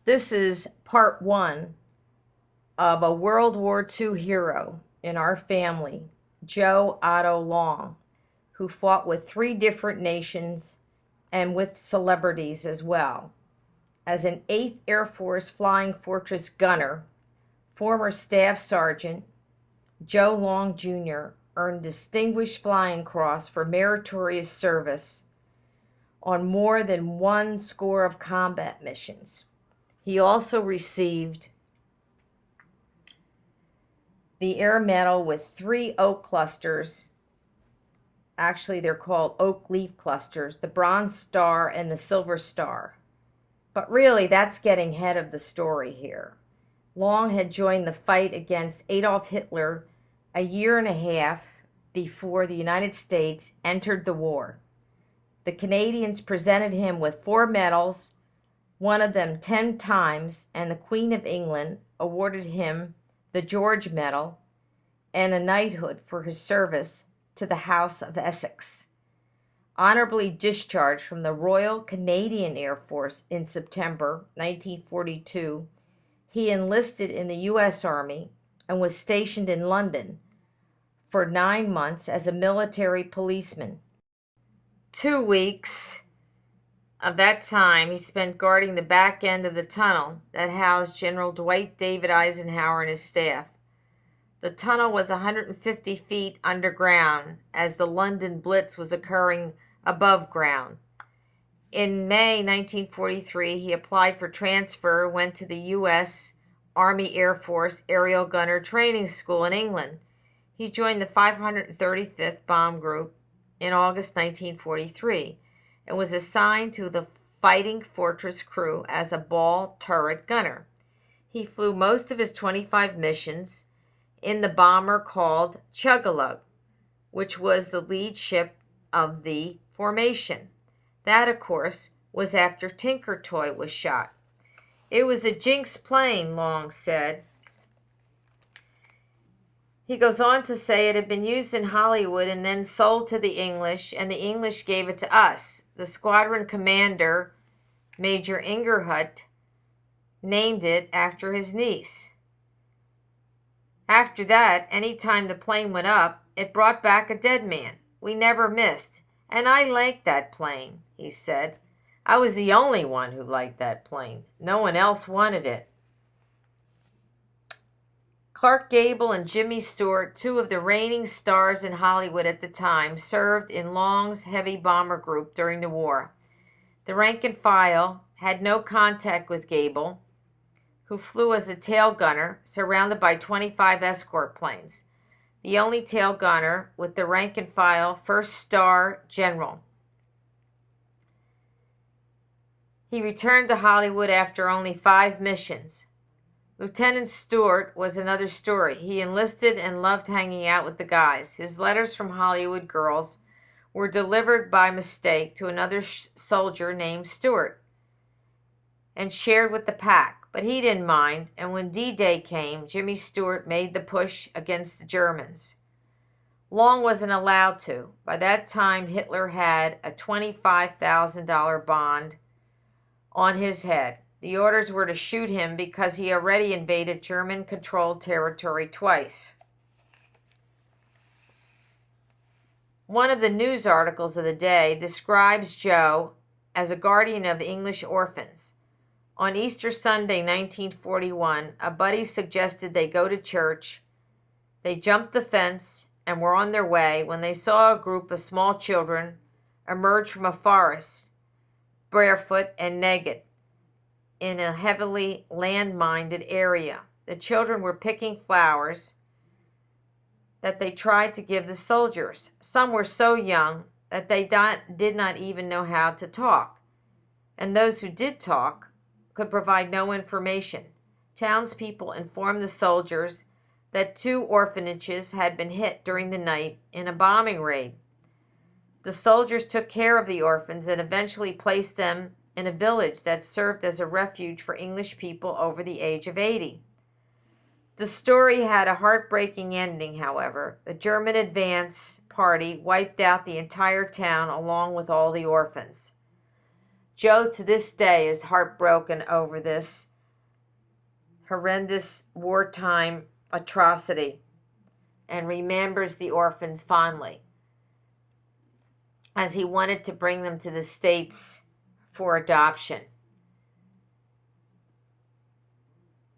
This is part one of a World War II hero in our family, Joe Otto Long, who fought with three different nations and with celebrities as well. As an 8th Air Force Flying Fortress gunner, former Staff Sergeant Joe Long Jr. earned Distinguished Flying Cross for meritorious service on more than one score of combat missions. He also received the Air Medal with 3 oak clusters. Actually, they're called oak leaf clusters, the Bronze Star and the Silver Star. But really, that's getting ahead of the story here. Long had joined the fight against Adolf Hitler a year and a half before the United States entered the war. The Canadians presented him with 4 medals, one of them 10 times, and the Queen of England awarded him the George Medal and a knighthood for his service to the House of Essex. Honorably discharged from the Royal Canadian Air Force in September 1942, he enlisted in the U.S. Army and was stationed in London for 9 months as a military policeman. 2 weeks of that time he spent guarding the back end of the tunnel that housed General Dwight David Eisenhower and his staff. The tunnel was 150 feet underground, as the London Blitz was occurring above ground. In May 1943, he applied for transfer, went to the U.S. Army Air Force Aerial Gunner Training School in England. He joined the 535th Bomb Group in August 1943 and was assigned to the Fighting Fortress crew as a ball turret gunner. He flew most of his 25 missions in the bomber called Chug-a-Lug, which was the lead ship of the formation. That, of course, was after Tinker Toy was shot. It was a Jinx plane, Long said. He goes on to say it had been used in Hollywood and then sold to the English, and the English gave it to us. The squadron commander, Major Ingerhut, named it after his niece. After that, any time the plane went up, it brought back a dead man. We never missed. And I liked that plane, he said. I was the only one who liked that plane. No one else wanted it. Clark Gable and Jimmy Stewart, 2 of the reigning stars in Hollywood at the time, served in Long's heavy bomber group during the war. The rank and file had no contact with Gable, who flew as a tail gunner, surrounded by 25 escort planes. The only tail gunner with the rank and file first star general. He returned to Hollywood after only 5 missions. Lieutenant Stewart was another story. He enlisted and loved hanging out with the guys. His letters from Hollywood girls were delivered by mistake to another soldier named Stewart and shared with the pack. But he didn't mind, and when D-Day came, Jimmy Stewart made the push against the Germans. Long wasn't allowed to. By that time, Hitler had a $25,000 bond on his head. The orders were to shoot him because he already invaded German-controlled territory twice. One of the news articles of the day describes Joe as a guardian of English orphans. On Easter Sunday, 1941, a buddy suggested they go to church. They jumped the fence and were on their way when they saw a group of small children emerge from a forest, barefoot and naked, in a heavily land-mined area. The children were picking flowers that they tried to give the soldiers. Some were so young that they did not even know how to talk, and those who did talk could provide no information. Townspeople informed the soldiers that 2 orphanages had been hit during the night in a bombing raid. The soldiers took care of the orphans and eventually placed them in a village that served as a refuge for English people over the age of 80. The story had a heartbreaking ending, however. The German advance party wiped out the entire town along with all the orphans. Joe, to this day, is heartbroken over this horrendous wartime atrocity and remembers the orphans fondly, as he wanted to bring them to the States for adoption.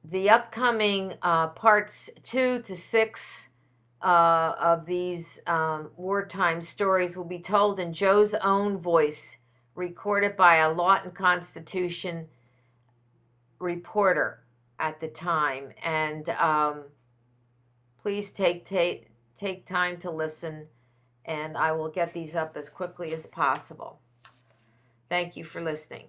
The upcoming parts 2 to 6 of these wartime stories will be told in Joe's own voice, recorded by a Lawton Constitution reporter at the time. And please take time to listen, and I will get these up as quickly as possible. Thank you for listening.